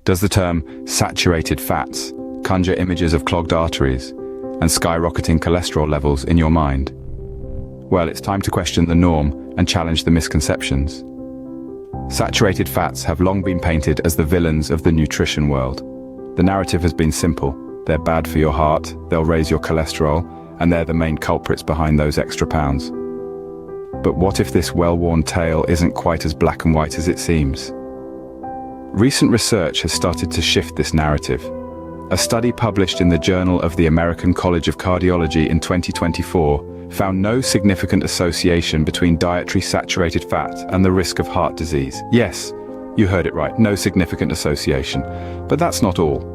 Does the term saturated fats conjure images of clogged arteries and skyrocketing cholesterol levels in your mind? Well, it's time to question the norm and challenge the misconceptions. Saturated fats have long been painted as the villains of the nutrition world. The narrative has been simple. They're bad for your heart, they'll raise your cholesterol, and they're the main culprits behind those extra pounds. But what if this well-worn tale isn't quite as black and white as it seems? Recent research has started to shift this narrative. A study published in the Journal of the American College of Cardiology in 2024 found no significant association between dietary saturated fat and the risk of heart disease. Yes, you heard it right, no significant association. But that's not all.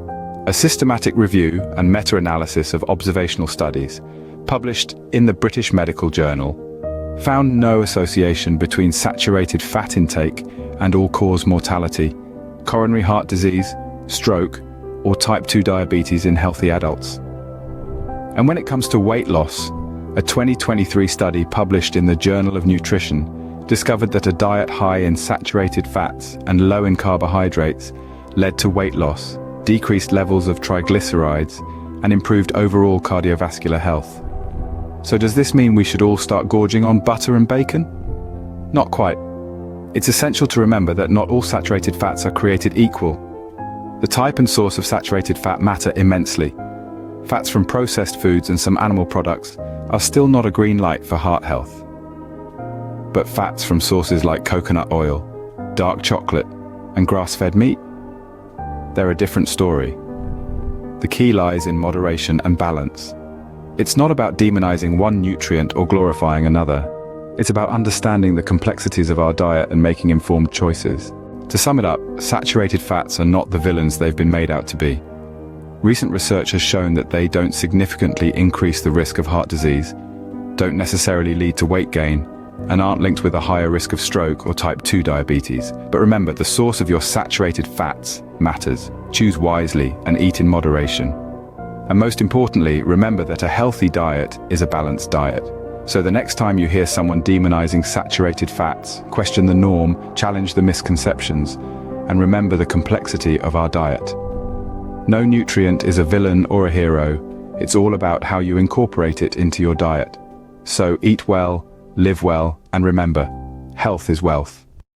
A systematic review and meta-analysis of observational studies, published in the British Medical Journal, found no association between saturated fat intake and all-cause mortality, coronary heart disease, stroke, or type 2 diabetes in healthy adults. And when it comes to weight loss, a 2023 study published in the Journal of Nutrition discovered that a diet high in saturated fats and low in carbohydrates led to weight loss, decreased levels of triglycerides, and improved overall cardiovascular health. So does this mean we should all start gorging on butter and bacon? Not quite. It's essential to remember that not all saturated fats are created equal. The type and source of saturated fat matter immensely. Fats from processed foods and some animal products are still not a green light for heart health. But fats from sources like coconut oil, dark chocolate, and grass-fed meat? They're a different story. The key lies in moderation and balance. It's not about demonizing one nutrient or glorifying another. It's about understanding the complexities of our diet and making informed choices. To sum it up, saturated fats are not the villains they've been made out to be. Recent research has shown that they don't significantly increase the risk of heart disease, don't necessarily lead to weight gain, and aren't linked with a higher risk of stroke or type 2 diabetes. But remember, the source of your saturated fats matters. Choose wisely and eat in moderation. And most importantly, remember that a healthy diet is a balanced diet. So the next time you hear someone demonizing saturated fats, question the norm, challenge the misconceptions, and remember the complexity of our diet. No nutrient is a villain or a hero. It's all about how you incorporate it into your diet. So eat well, live well, and remember, health is wealth.